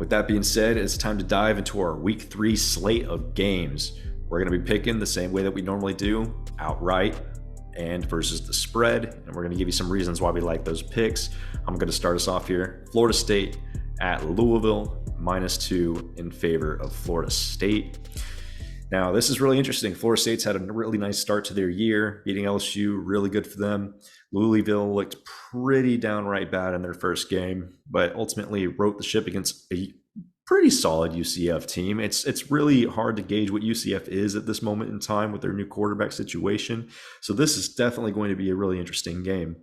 With that being said, it's time to dive into our week 3 slate of games. We're going to be picking the same way that we normally do, outright and versus the spread. And we're going to give you some reasons why we like those picks. I'm going to start us off here. Florida State at Louisville, -2 in favor of Florida State. Now, this is really interesting. Florida State's had a really nice start to their year, beating LSU, really good for them. Louisville looked pretty downright bad in their first game, but ultimately wrote the ship against a pretty solid UCF team. It's really hard to gauge what UCF is at this moment in time with their new quarterback situation. So this is definitely going to be a really interesting game.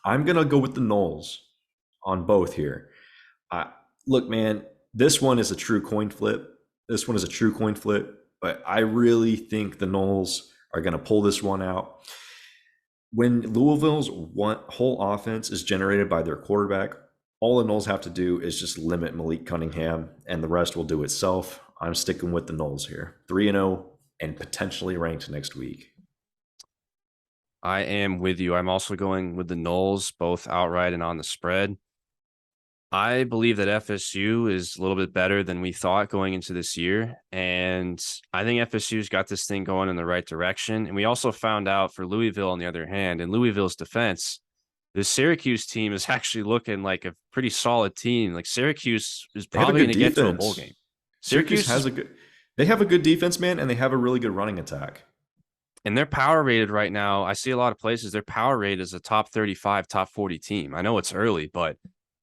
I'm going to go with the Noles on both here. Look, man, this one is a true coin flip. But I really think the Noles are going to pull this one out. When Louisville's whole offense is generated by their quarterback, all the Noles have to do is just limit Malik Cunningham, and the rest will do itself. I'm sticking with the Noles here. 3-0 and potentially ranked next week. I am with you. I'm also going with the Noles, both outright and on the spread. I believe that FSU is a little bit better than we thought going into this year. And I think FSU's got this thing going in the right direction. And we also found out for Louisville, on the other hand, in Louisville's defense, the Syracuse team is actually looking like a pretty solid team. Like Syracuse is probably going to get to a bowl game. Syracuse has they have a good defense, man, and they have a really good running attack. And they're power rated right now. I see a lot of places their power rate is a top 35, top 40 team. I know it's early, but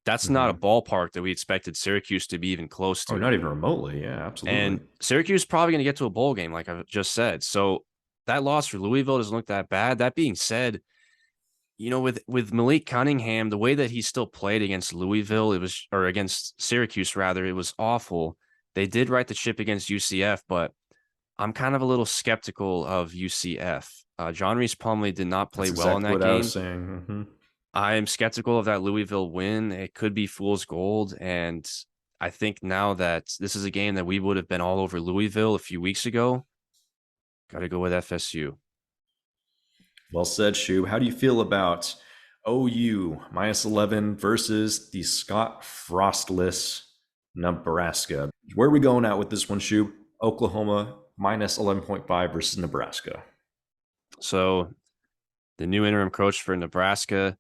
that's not a ballpark that we expected Syracuse to be even close to. Oh, not even remotely. Yeah, absolutely. And Syracuse is probably going to get to a bowl game, like I just said. So that loss for Louisville doesn't look that bad. That being said, you know, with Malik Cunningham, the way that he still played against Louisville, or against Syracuse rather, it was awful. They did right the ship against UCF, but I'm kind of a little skeptical of UCF. John Reese Plumlee did not play well in that game. I was saying. I am skeptical of that Louisville win. It could be fool's gold. And I think now that this is a game that we would have been all over Louisville a few weeks ago, got to go with FSU. Well said, Shoob. How do you feel about OU -11 versus the Scott Frostless Nebraska? Where are we going at with this one, Shoob? Oklahoma -11.5 versus Nebraska. So the new interim coach for Nebraska,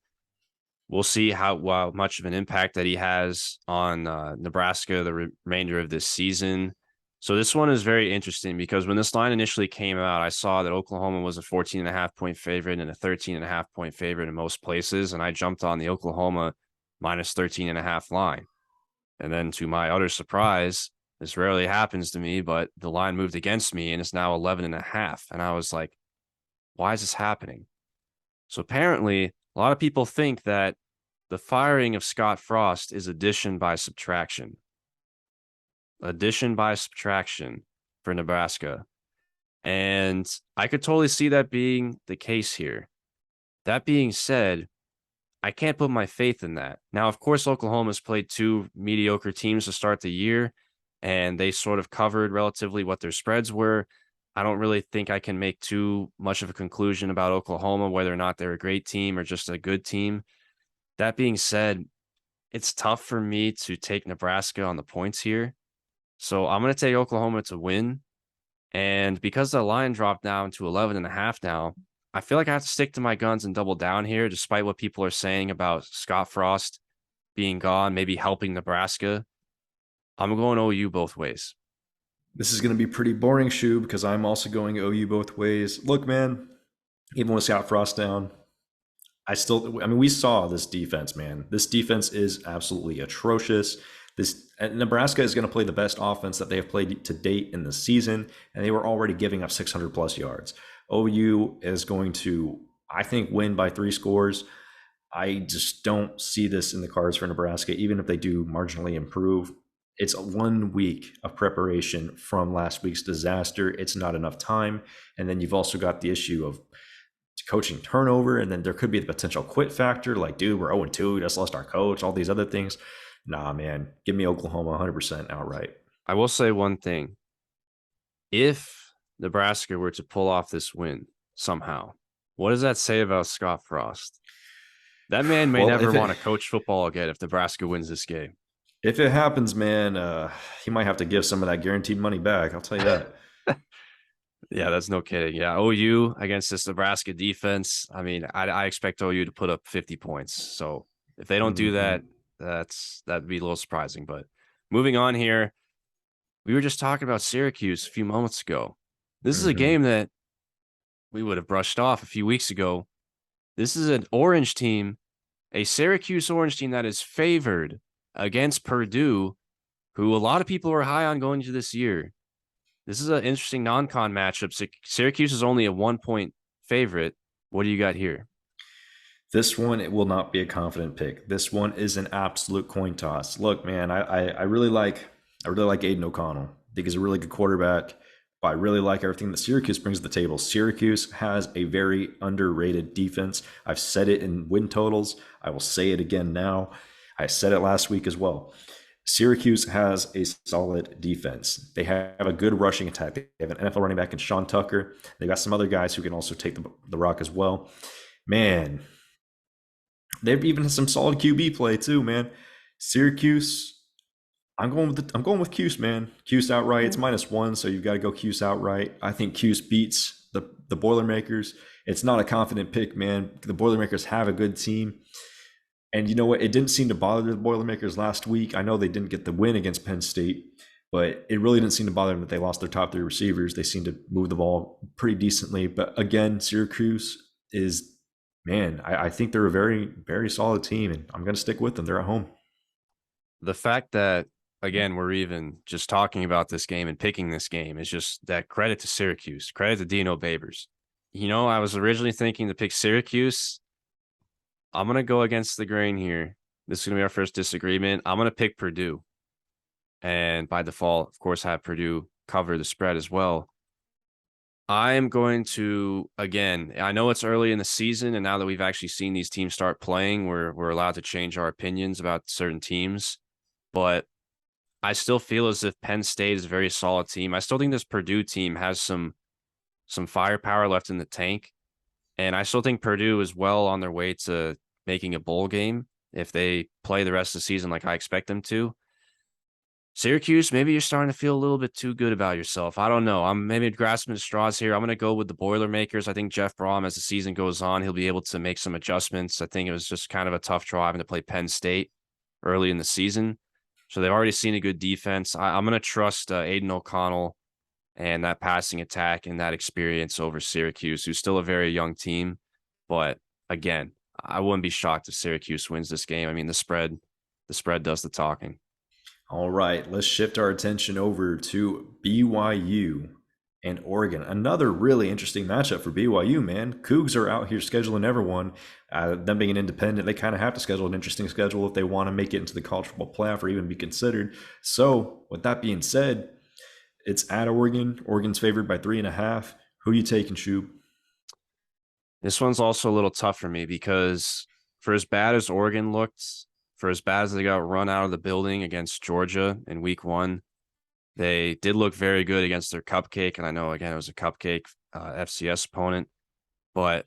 we'll see how much of an impact that he has on Nebraska the remainder of this season. So this one is very interesting because when this line initially came out, I saw that Oklahoma was a 14.5-point favorite and a 13.5-point favorite in most places. And I jumped on the Oklahoma -13.5 line. And then to my utter surprise, this rarely happens to me, but the line moved against me and it's now 11.5. And I was like, why is this happening? So apparently a lot of people think that the firing of Scott Frost is addition by subtraction. Addition by subtraction for Nebraska. And I could totally see that being the case here. That being said, I can't put my faith in that. Now, of course, Oklahoma's played 2 mediocre teams to start the year, and they sort of covered relatively what their spreads were. I don't really think I can make too much of a conclusion about Oklahoma, whether or not they're a great team or just a good team. That being said, it's tough for me to take Nebraska on the points here. So I'm going to take Oklahoma to win. And because the line dropped down to 11.5 now, I feel like I have to stick to my guns and double down here, despite what people are saying about Scott Frost being gone, maybe helping Nebraska. I'm going OU both ways. This is going to be pretty boring, Shoob, because I'm also going OU both ways. Look, man, even with Scott Frost down, we saw this defense, man. This defense is absolutely atrocious. Nebraska is going to play the best offense that they have played to date in the season, and they were already giving up 600 plus yards. OU is going to, I think, win by 3 scores. I just don't see this in the cards for Nebraska, even if they do marginally improve. It's 1 week of preparation from last week's disaster. It's not enough time. And then you've also got the issue of coaching turnover, and then there could be the potential quit factor, like, dude, we're 0-2, we just lost our coach, all these other things. Nah, man, give me Oklahoma 100% outright. I will say one thing. If Nebraska were to pull off this win somehow, what does that say about Scott Frost? That man may never want to coach football again if Nebraska wins this game. If it happens, man, he might have to give some of that guaranteed money back. I'll tell you that. Yeah, that's no kidding. Yeah, OU against this Nebraska defense. I mean, I expect OU to put up 50 points. So if they don't do Hmm. that, that'd be a little surprising. But moving on here, we were just talking about Syracuse a few moments ago. This is a Hmm. game that we would have brushed off a few weeks ago. This is an orange team, a Syracuse orange team that is favored against Purdue, who a lot of people are high on going into this year. This is an interesting non-con matchup. Syracuse is only a 1 point favorite. What do you got here? This one, it will not be a confident pick. This one is an absolute coin toss. Look, man, I really like Aiden O'Connell. I think he's a really good quarterback. But I really like everything that Syracuse brings to the table. Syracuse has a very underrated defense. I've said it in win totals. I will say it again now. I said it last week as well. Syracuse has a solid defense. They have a good rushing attack. They have an NFL running back in Sean Tucker. They got some other guys who can also take the rock as well. Man, they've even some solid QB play too, man. Syracuse. I'm going with Cuse, man. Cuse outright. It's -1, so you've got to go Cuse outright. I think Cuse beats the Boilermakers. It's not a confident pick, man. The Boilermakers have a good team. And you know what? It didn't seem to bother the Boilermakers last week. I know they didn't get the win against Penn State, but it really didn't seem to bother them that they lost their top three receivers. They seemed to move the ball pretty decently. But again, Syracuse is, man, I think they're a very, very solid team, and I'm going to stick with them. They're at home. The fact that, again, we're even just talking about this game and picking this game is just that credit to Syracuse, credit to Dino Babers. I was originally thinking to pick Syracuse. I'm going to go against the grain here. This is going to be our first disagreement. I'm going to pick Purdue. And by default, of course, have Purdue cover the spread as well. I am going to, again, I know it's early in the season, and now that we've actually seen these teams start playing, we're allowed to change our opinions about certain teams. But I still feel as if Penn State is a very solid team. I still think this Purdue team has some firepower left in the tank. And I still think Purdue is well on their way to making a bowl game if they play the rest of the season like I expect them to. Syracuse, maybe you're starting to feel a little bit too good about yourself. I don't know. I'm maybe grasping at straws here. I'm going to go with the Boilermakers. I think Jeff Brom, as the season goes on, he'll be able to make some adjustments. I think it was just kind of a tough draw having to play Penn State early in the season. So they've already seen a good defense. I'm going to trust Aiden O'Connell and that passing attack and that experience over Syracuse, who's still a very young team. But again, I wouldn't be shocked if Syracuse wins this game. I mean, the spread does the talking. All right, let's shift our attention over to BYU and Oregon. Another really interesting matchup for BYU, man. Cougs are out here scheduling everyone. Them being an independent, they kind of have to schedule an interesting schedule if they want to make it into the college football playoff or even be considered. So, with that being said, it's at Oregon. Oregon's favored by 3.5. Who are you taking, Shoob? This one's also a little tough for me because for as bad as Oregon looked, for as bad as they got run out of the building against Georgia in week one, they did look very good against their cupcake. And I know, again, it was a cupcake FCS opponent, but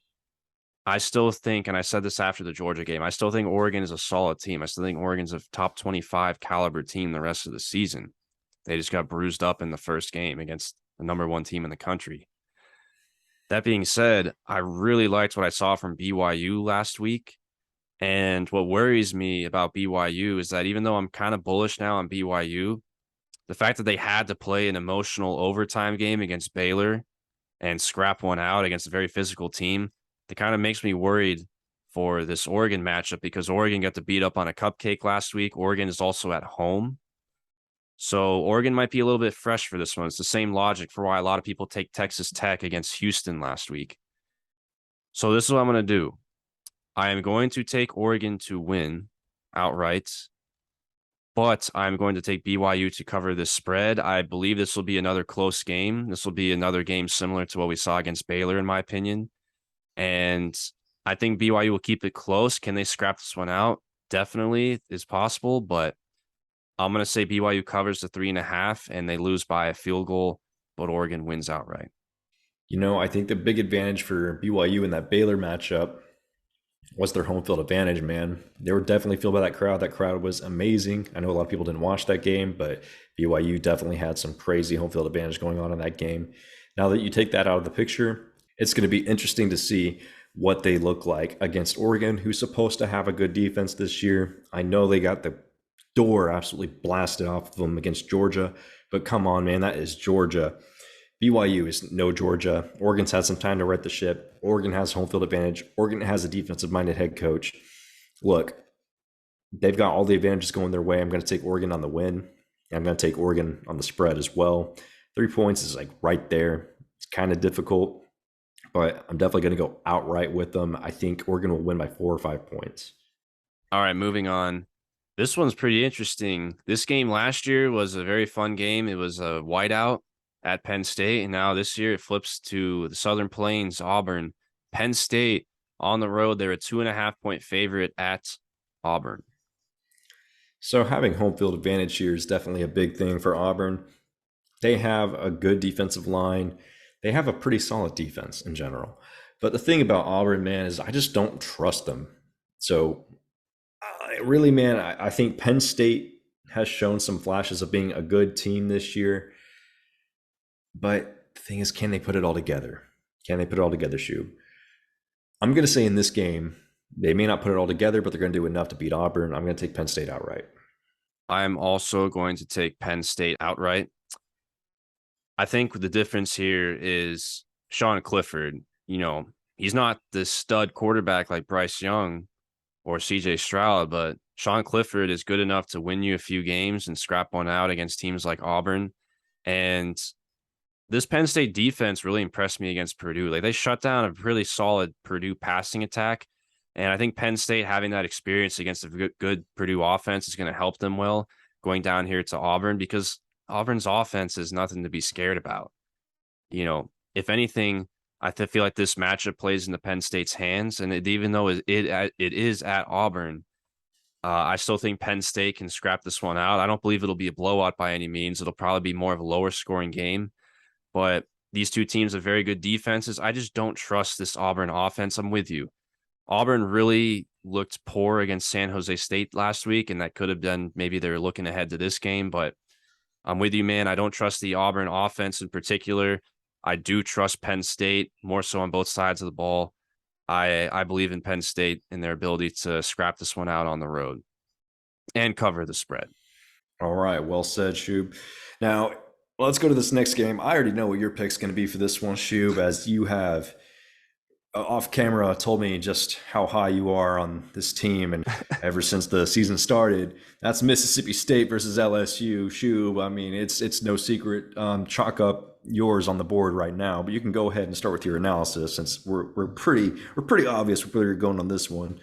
I still think, and I said this after the Georgia game, I still think Oregon is a solid team. I still think Oregon's a top 25 caliber team the rest of the season. They just got bruised up in the first game against the number one team in the country. That being said, I really liked what I saw from BYU last week. And what worries me about BYU is that even though I'm kind of bullish now on BYU, the fact that they had to play an emotional overtime game against Baylor and scrap one out against a very physical team, it kind of makes me worried for this Oregon matchup because Oregon got to beat up on a cupcake last week. Oregon is also at home. So Oregon might be a little bit fresh for this one. It's the same logic for why a lot of people take Texas Tech against Houston last week. So this is what I'm going to do. I am going to take Oregon to win outright, but I'm going to take BYU to cover this spread. I believe this will be another close game. This will be another game similar to what we saw against Baylor, in my opinion. And I think BYU will keep it close. Can they scrap this one out? Definitely is possible, but I'm going to say BYU covers the 3.5 and they lose by a field goal, but Oregon wins outright. I think the big advantage for BYU in that Baylor matchup was their home field advantage, man. They were definitely fueled by that crowd. That crowd was amazing. I know a lot of people didn't watch that game, but BYU definitely had some crazy home field advantage going on in that game. Now that you take that out of the picture, it's going to be interesting to see what they look like against Oregon, who's supposed to have a good defense this year. I know they got the door absolutely blasted off of them against Georgia, but come on, man, that is Georgia. BYU is no Georgia. Oregon's had some time to right the ship. Oregon has home field advantage. Oregon has a defensive minded head coach. Look, they've got all the advantages going their way. I'm going to take Oregon on the win. I'm going to take Oregon on the spread as well. 3 points is like right there. It's kind of difficult, but I'm definitely going to go outright with them. I think Oregon will win by 4 or 5 points. All right, moving on. This one's pretty interesting. This game last year was a very fun game. It was a whiteout at Penn State, and now this year it flips to the Southern Plains, Auburn. Penn State on the road, they're a 2.5-point favorite at Auburn. So having home field advantage here is definitely a big thing for Auburn. They have a good defensive line. They have a pretty solid defense in general. But the thing about Auburn, man, is I just don't trust them. So really, man, I think Penn State has shown some flashes of being a good team this year. But the thing is, can they put it all together? Can they put it all together, Shoob? I'm going to say in this game, they may not put it all together, but they're going to do enough to beat Auburn. I'm going to take Penn State outright. I'm also going to take Penn State outright. I think the difference here is Sean Clifford. You know, he's not the stud quarterback like Bryce Young or CJ Stroud, but Sean Clifford is good enough to win you a few games and scrap one out against teams like Auburn. And this Penn State defense really impressed me against Purdue. Like, they shut down a really solid Purdue passing attack. And I think Penn State having that experience against a good Purdue offense is going to help them well going down here to Auburn, because Auburn's offense is nothing to be scared about. You know, if anything, I feel like this matchup plays into Penn State's hands. And even though it is at Auburn, I still think Penn State can scrap this one out. I don't believe it'll be a blowout by any means. It'll probably be more of a lower scoring game. But these two teams have very good defenses. I just don't trust this Auburn offense. I'm with you. Auburn really looked poor against San Jose State last week, and that could have been maybe they're looking ahead to this game. But I'm with you, man. I don't trust the Auburn offense in particular. I do trust Penn State more so on both sides of the ball. I believe in Penn State and their ability to scrap this one out on the road and cover the spread. All right. Well said, Shoob. Now, let's go to this next game. I already know what your pick's going to be for this one, Shoob, as you have off camera told me just how high you are on this team. And ever since the season started, that's Mississippi State versus LSU. Shoob, I mean, it's no secret. Chalk up yours on the board right now, but you can go ahead and start with your analysis, since we're pretty obvious where you're going on this one.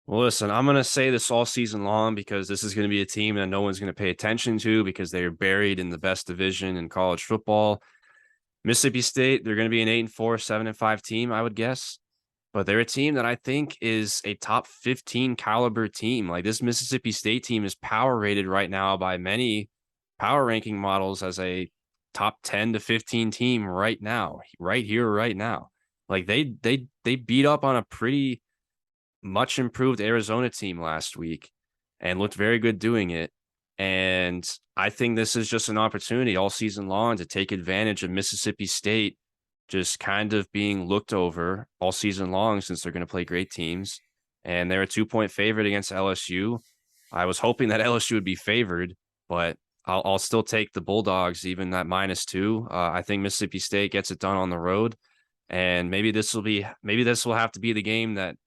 Well, listen, I'm going to say this all season long, because this is going to be a team that no one's going to pay attention to because they're buried in the best division in college football. Mississippi State, they're going to be an 8-4, 7-5 team, I would guess. But they're a team that I think is a top 15 caliber team. Like, this Mississippi State team is power rated right now by many power ranking models as a top 10 to 15 team right now, right here, right now. Like, they beat up on a pretty much improved Arizona team last week and looked very good doing it. And I think this is just an opportunity all season long to take advantage of Mississippi State just kind of being looked over all season long, since they're going to play great teams. And they're a 2-point favorite against LSU. I was hoping that LSU would be favored, but I'll still take the Bulldogs, even at -2. I think Mississippi State gets it done on the road. And maybe this will have to be the game that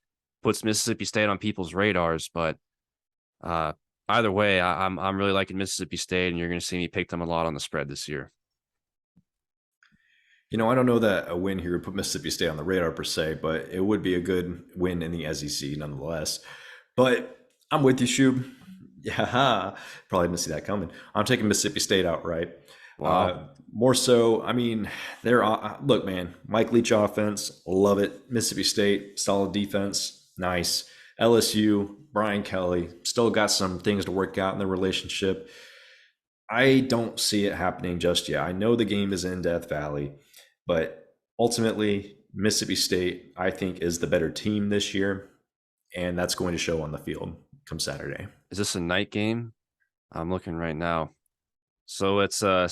puts Mississippi State on people's radars. But either way, I'm really liking Mississippi State, and you're going to see me pick them a lot on the spread this year. You know, I don't know that a win here would put Mississippi State on the radar per se, but it would be a good win in the SEC nonetheless. But I'm with you, Shoob. Yeah, probably didn't see that coming. I'm taking Mississippi State outright. Wow. More so, I mean, look, man, Mike Leach offense, love it. Mississippi State, solid defense, nice. LSU, Brian Kelly, still got some things to work out in their relationship. I don't see it happening just yet. I know the game is in Death Valley, but ultimately, Mississippi State, I think, is the better team this year. and that's going to show on the field come Saturday. Is this a night game? I'm looking right now. So it's a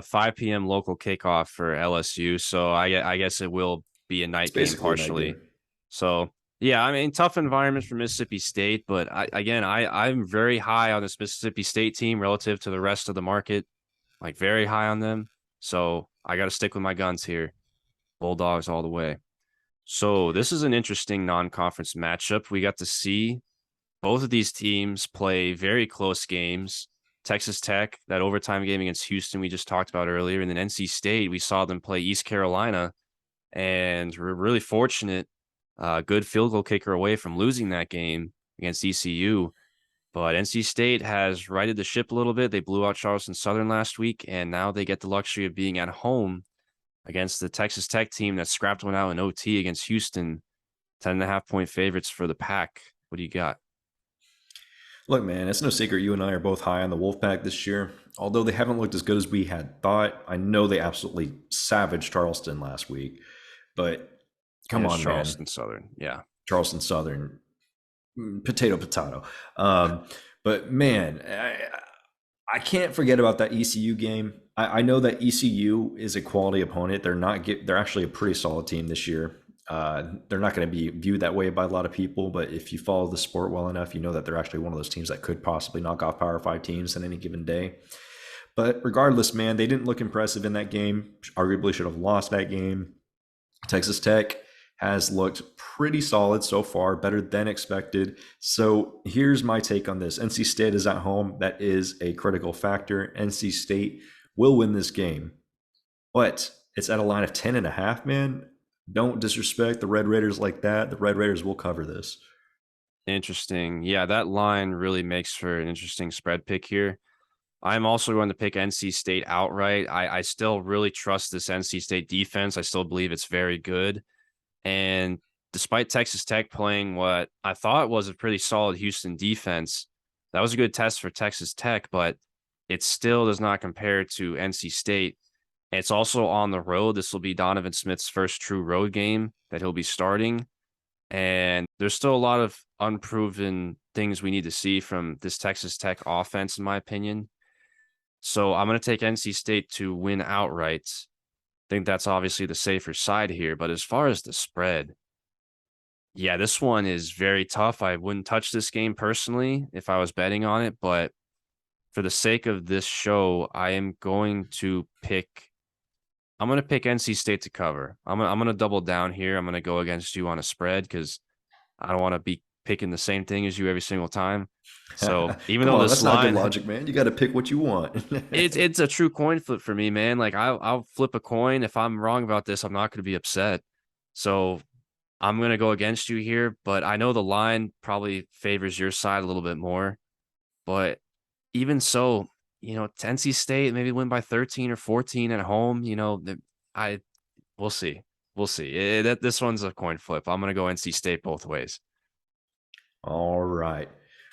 5 p.m. local kickoff for LSU. So I guess it will be a It's night game basically a night partially. game. So yeah, I mean tough environment for Mississippi State, but I'm very high on this Mississippi State team relative to the rest of the market, like very high on them. So I got to stick with my guns here. Bulldogs all the way. So this is an interesting non-conference matchup. We got to see both of these teams play very close games. Texas Tech, that overtime game against Houston we just talked about earlier, and then NC State, we saw them play East Carolina, and we're really fortunate. Good field goal kicker away from losing that game against ECU. But NC State has righted the ship a little bit. They blew out Charleston Southern last week, and now they get the luxury of being at home against the Texas Tech team that scrapped one out in OT against Houston. 10.5-point favorites for the Pack. What do you got? Look, man, it's no secret you and I are both high on the Wolfpack this year. Although they haven't looked as good as we had thought, I know they absolutely savaged Charleston last week. But come Against on, man. Charleston Southern. Yeah. Charleston Southern, potato, potato. But man, I can't forget about that ECU game. I know that ECU is a quality opponent. They're actually a pretty solid team this year. They're not going to be viewed that way by a lot of people, but if you follow the sport well enough, you know that they're actually one of those teams that could possibly knock off Power 5 teams on any given day. But regardless, man, they didn't look impressive in that game. Arguably should have lost that game. Texas Tech has looked pretty solid so far, better than expected. So here's my take on this. NC State is at home. That is a critical factor. NC State will win this game, but it's at a line of 10.5, man. Don't disrespect the Red Raiders like that. The Red Raiders will cover this. Interesting. Yeah, that line really makes for an interesting spread pick here. I'm also going to pick NC State outright. I still really trust this NC State defense. I still believe it's very good. And despite Texas Tech playing what I thought was a pretty solid Houston defense, that was a good test for Texas Tech, but it still does not compare to NC State. It's also on the road. This will be Donovan Smith's first true road game that he'll be starting. And there's still a lot of unproven things we need to see from this Texas Tech offense, in my opinion. So I'm going to take NC State to win outright. I think that's obviously the safer side here. But as far as the spread, yeah, this one is very tough. I wouldn't touch this game personally if I was betting on it. But for the sake of this show, I'm going to pick NC State to cover. I'm gonna double down here. I'm gonna go against you on a spread because I don't want to be picking the same thing as you every single time. So even Come though on, this that's not good line, logic, man. You got to pick what you want. it's a true coin flip for me, man. Like I'll flip a coin. If I'm wrong about this, I'm not going to be upset. So I'm gonna go against you here, but I know the line probably favors your side a little bit more. But even so, NC State maybe win by 13 or 14 at home. I we'll see. We'll see. This one's a coin flip. I'm gonna go NC State both ways. All right.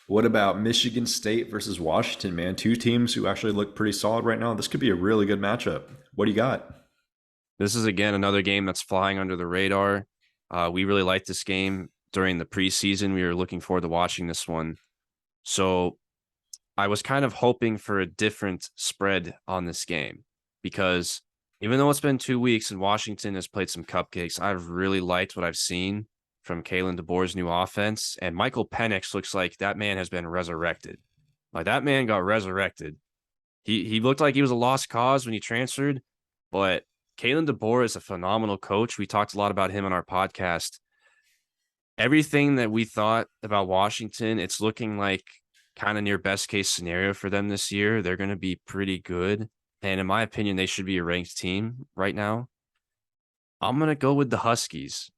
What about Michigan State versus Washington, man? Two teams who actually look pretty solid right now. This could be a really good matchup. What do you got? This is again another game that's flying under the radar. We really liked this game during the preseason. We were looking forward to watching this one. So I was kind of hoping for a different spread on this game because even though it's been 2 weeks and Washington has played some cupcakes, I've really liked what I've seen from Kalen DeBoer's new offense. And Michael Penix looks like that man has been resurrected. Like that man got resurrected. He looked like he was a lost cause when he transferred, but Kalen DeBoer is a phenomenal coach. We talked a lot about him on our podcast. Everything that we thought about Washington, it's looking like kind of near best case scenario for them this year. They're going to be pretty good. And in my opinion, they should be a ranked team right now. I'm going to go with the Huskies.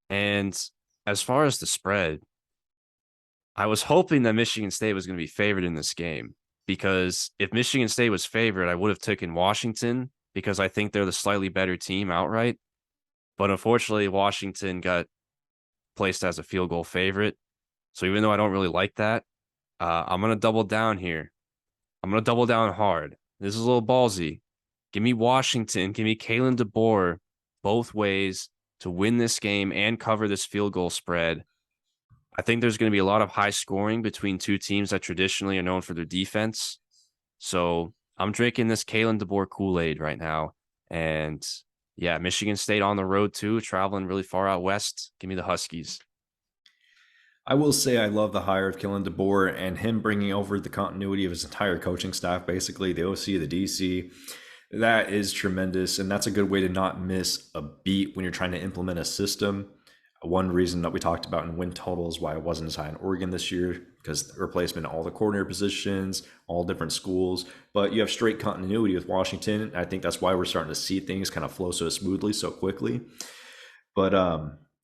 And as far as the spread, I was hoping that Michigan State was going to be favored in this game because if Michigan State was favored, I would have taken Washington because I think they're the slightly better team outright. But unfortunately, Washington got placed as a field goal favorite. So even though I don't really like that, I'm going to double down here. I'm going to double down hard. This is a little ballsy. Give me Washington. Give me Kalen DeBoer both ways to win this game and cover this field goal spread. I think there's going to be a lot of high scoring between two teams that traditionally are known for their defense. So I'm drinking this Kalen DeBoer Kool-Aid right now. And yeah, Michigan State on the road too, traveling really far out west. Give me the Huskies. I will say I love the hire of Kellen DeBoer and him bringing over the continuity of his entire coaching staff, basically the OC, the DC. That is tremendous, and that's a good way to not miss a beat when you're trying to implement a system. One reason that we talked about in win total is why I wasn't as high in Oregon this year, because the replacement, all the coordinator positions, all different schools. But you have straight continuity with Washington. I think that's why we're starting to see things kind of flow so smoothly, so quickly. But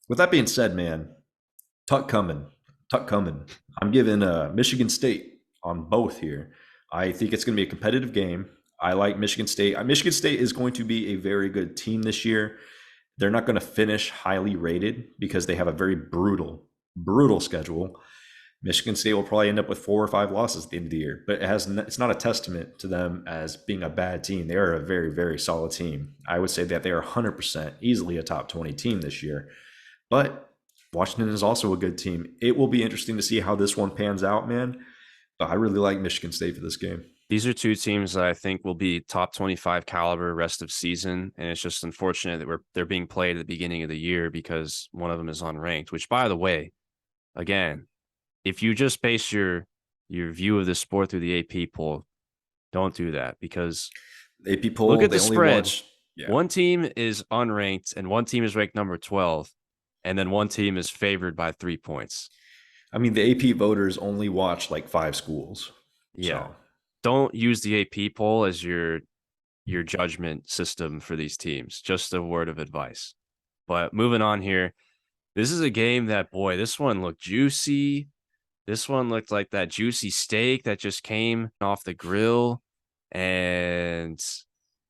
with that being said, man, Tuck coming. Tuck coming. I'm giving Michigan State on both here. I think it's going to be a competitive game. I like Michigan State. Michigan State is going to be a very good team this year. They're not going to finish highly rated because they have a very brutal schedule. Michigan State will probably end up with 4 or 5 losses at the end of the year, but it's not a testament to them as being a bad team. They are a very, very solid team. I would say that they are 100% easily a top 20 team this year. But Washington is also a good team. It will be interesting to see how this one pans out, man. But I really like Michigan State for this game. These are two teams that I think will be top 25 caliber rest of season. And it's just unfortunate that they're being played at the beginning of the year because one of them is unranked, which, by the way, again, if you just base your view of the sport through the AP poll, don't do that because the AP poll, look at the spread. Yeah. One team is unranked and one team is ranked number 12, and then one team is favored by 3 points. I mean, the AP voters only watch like 5 schools. Yeah. So. Don't use the AP poll as your judgment system for these teams. Just a word of advice. But moving on here, this is a game that, boy, this one looked juicy. This one looked like that juicy steak that just came off the grill, and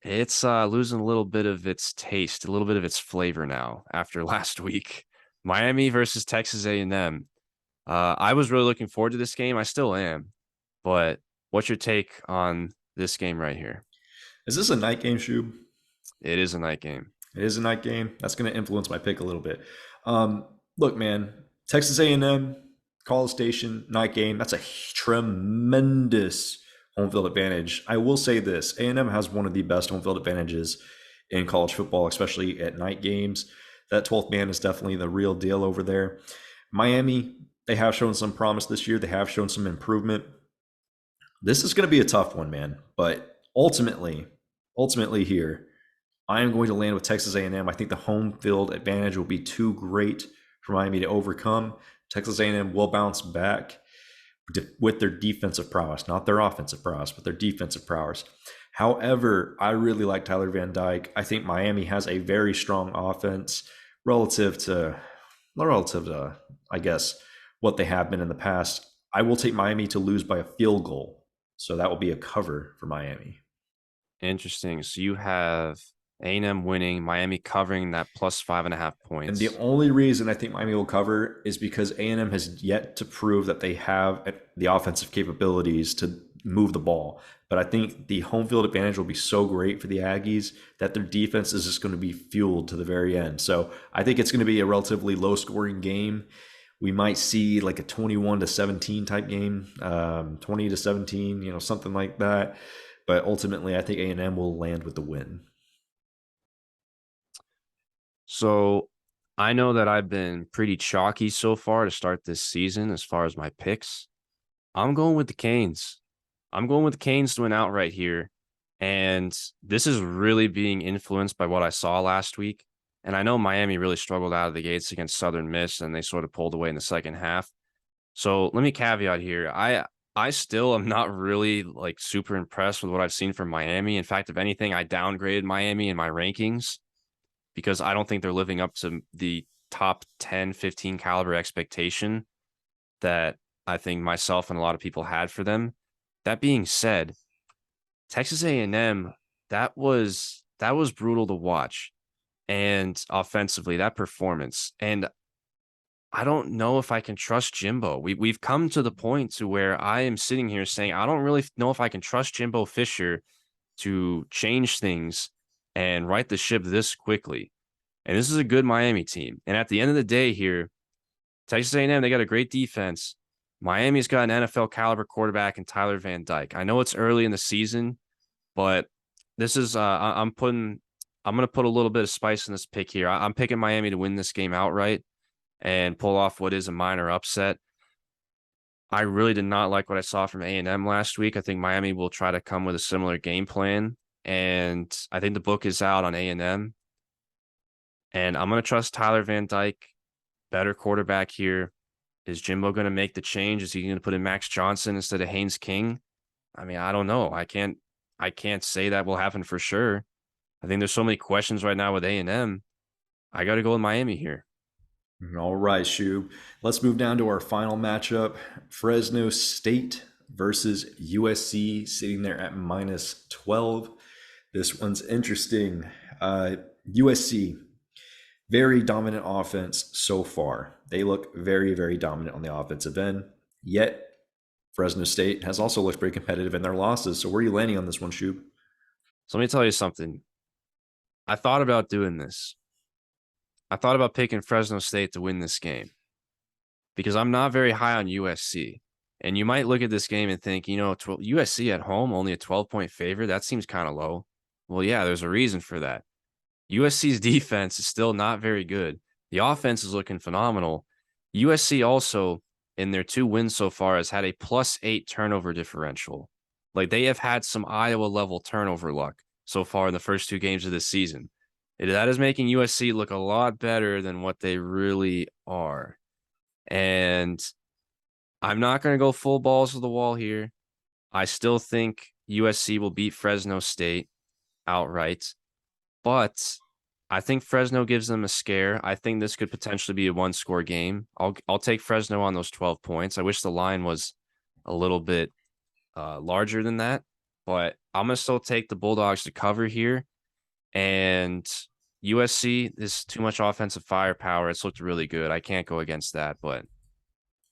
it's losing a little bit of its taste, a little bit of its flavor now after last week. Miami versus Texas A&M. I was really looking forward to this game. I still am, but what's your take on this game right here? Is this a night game, Shoob? It is a night game. It is a night game. That's going to influence my pick a little bit. Look, man, Texas A&M, College Station, night game. That's a tremendous home field advantage. I will say this. A&M has one of the best home field advantages in college football, especially at night games. That 12th man is definitely the real deal over there. Miami, they have shown some promise this year. They have shown some improvement. This is going to be a tough one, man. But ultimately here, I am going to land with Texas A&M. I think the home field advantage will be too great for Miami to overcome. Texas A&M will bounce back with their defensive prowess, not their offensive prowess, but their defensive prowess. However, I really like Tyler Van Dyke. I think Miami has a very strong offense relative to, I guess, what they have been in the past. I will take Miami to lose by a field goal. So that will be a cover for Miami. Interesting. So you have A&M winning, Miami covering that plus 5.5 points. And the only reason I think Miami will cover is because A&M has yet to prove that they have the offensive capabilities to move the ball. But I think the home field advantage will be so great for the Aggies that their defense is just going to be fueled to the very end. So I think it's going to be a relatively low-scoring game. We might see like a 21-17 type game, 20-17, something like that. But ultimately, I think A&M will land with the win. So I know that I've been pretty chalky so far to start this season as far as my picks. I'm going with the Canes. I'm going with the Canes to win outright here. And this is really being influenced by what I saw last week. And I know Miami really struggled out of the gates against Southern Miss, and they sort of pulled away in the second half. So let me caveat here. I still am not really like super impressed with what I've seen from Miami. In fact, if anything, I downgraded Miami in my rankings because I don't think they're living up to the top 10, 15 caliber expectation that I think myself and a lot of people had for them. That being said, Texas A&M, that was brutal to watch. And offensively, that performance. And I don't know if I can trust Jimbo. We've come to the point to where I am sitting here saying, I don't really know if I can trust Jimbo Fisher to change things and right the ship this quickly. And this is a good Miami team. And at the end of the day here, Texas A&M, they got a great defense. Miami's got an NFL caliber quarterback in Tyler Van Dyke. I know it's early in the season, but this is I'm going to put a little bit of spice in this pick here. I'm picking Miami to win this game outright and pull off what is a minor upset. I really did not like what I saw from A&M last week. I think Miami will try to come with a similar game plan, and I think the book is out on A&M. And I'm going to trust Tyler Van Dyke, better quarterback here. Is Jimbo going to make the change? Is he going to put in Max Johnson instead of Haynes King? I mean, I don't know. I can't say that will happen for sure. I think there's so many questions right now with A&M. I got to go with Miami here. All right, Shoob. Let's move down to our final matchup. Fresno State versus USC, sitting there at minus 12. This one's interesting. USC, very dominant offense so far. They look very, very dominant on the offensive end. Yet, Fresno State has also looked pretty competitive in their losses. So where are you landing on this one, Shoob? So let me tell you something. I thought about doing this. I thought about picking Fresno State to win this game because I'm not very high on USC. And you might look at this game and think, USC at home, only a 12-point favorite. That seems kind of low. Well, yeah, there's a reason for that. USC's defense is still not very good. The offense is looking phenomenal. USC also, in their 2 wins so far, has had a +8 turnover differential. Like, they have had some Iowa-level turnover luck so far in the first 2 games of this season. That is making USC look a lot better than what they really are. And I'm not going to go full balls to the wall here. I still think USC will beat Fresno State outright. But I think Fresno gives them a scare. I think this could potentially be a 1-score game. I'll take Fresno on those 12 points. I wish the line was a little bit larger than that. But I'm going to still take the Bulldogs to cover here. And USC is too much offensive firepower. It's looked really good. I can't go against that, but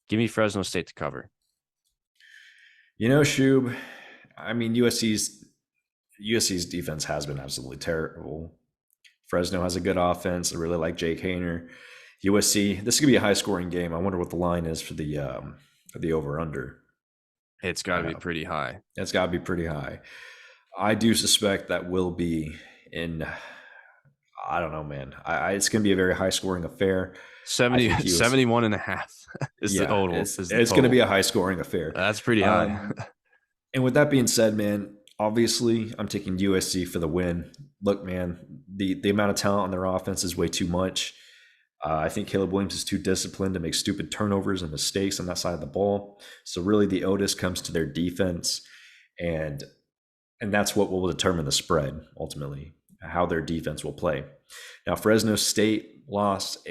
give me Fresno State to cover. Shoob, I mean, USC's defense has been absolutely terrible. Fresno has a good offense. I really like Jake Hayner. USC, this is gonna be a high scoring game. I wonder what the line is for the over under. It's got to be pretty high. It's got to be pretty high. I do suspect that will be in. I don't know, man. It's going to be a very high scoring affair. 71 and a half is the total. It's going to be a high scoring affair. That's pretty high. And with that being said, man, obviously I'm taking USC for the win. Look, man, the amount of talent on their offense is way too much. I think Caleb Williams is too disciplined to make stupid turnovers and mistakes on that side of the ball. So really the onus comes to their defense, and that's what will determine the spread ultimately, how their defense will play. Now, Fresno State lost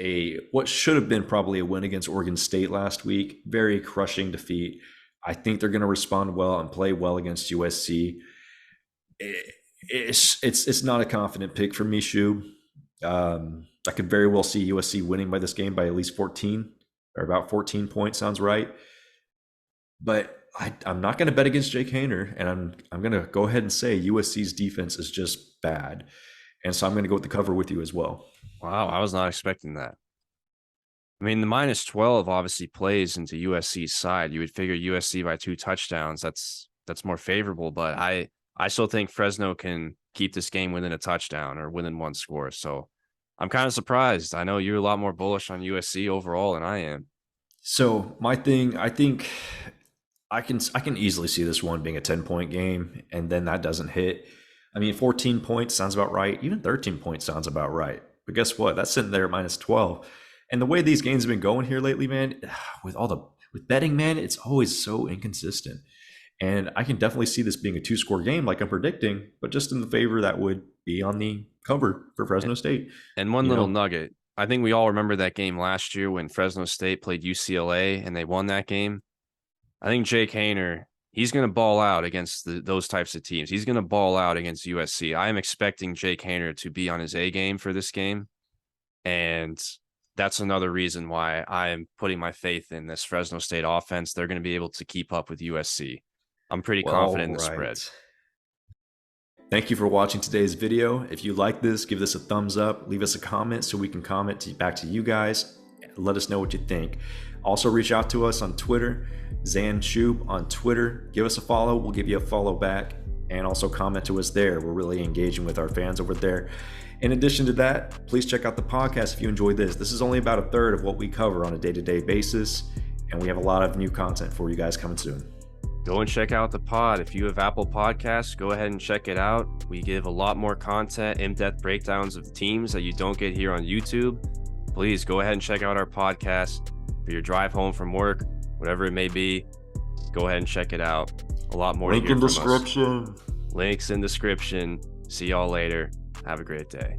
what should have been probably a win against Oregon State last week. Very crushing defeat. I think they're going to respond well and play well against USC. It's not a confident pick for me, Shoob. I could very well see USC winning by this game by at least 14 or about 14 points. Sounds right. But I'm not going to bet against Jake Hayner, and I'm going to go ahead and say USC's defense is just bad. And so I'm going to go with the cover with you as well. Wow, I was not expecting that. I mean, the -12 obviously plays into USC's side. You would figure USC by 2 touchdowns. That's more favorable, but I still think Fresno can keep this game within a touchdown or within 1 score. So I'm kind of surprised. I know you're a lot more bullish on USC overall than I am. So my thing, I think I can easily see this one being a 10-point game, and then that doesn't hit. I mean, 14 points sounds about right. Even 13 points sounds about right. But guess what? That's sitting there at -12. And the way these games have been going here lately, man, with betting, man, it's always so inconsistent. And I can definitely see this being a 2-score game like I'm predicting, but just in the favor that would be on the cover for Fresno State. And one little nugget. I think we all remember that game last year when Fresno State played UCLA and they won that game. I think Jake Hayner, he's going to ball out against those types of teams. He's going to ball out against USC. I am expecting Jake Hayner to be on his A game for this game. And that's another reason why I am putting my faith in this Fresno State offense. They're going to be able to keep up with USC. I'm pretty confident in the spread. Thank you for watching today's video. If you like this, give this a thumbs up, leave us a comment so we can comment back to you guys. Let us know what you think. Also, reach out to us on Twitter, Xan Shoob on Twitter. Give us a follow. We'll give you a follow back. And also comment to us there. We're really engaging with our fans over there. In addition to that, please check out the podcast if you enjoyed this. This is only about a third of what we cover on a day-to-day basis, and we have a lot of new content for you guys coming soon. Go and check out the pod. If you have Apple Podcasts, go ahead and check it out. We give a lot more content, in-depth breakdowns of teams that you don't get here on YouTube. Please go ahead and check out our podcast for your drive home from work, whatever it may be. Go ahead and check it out. A lot more Link to hear in from description. us. Links in description. See y'all later. Have a great day.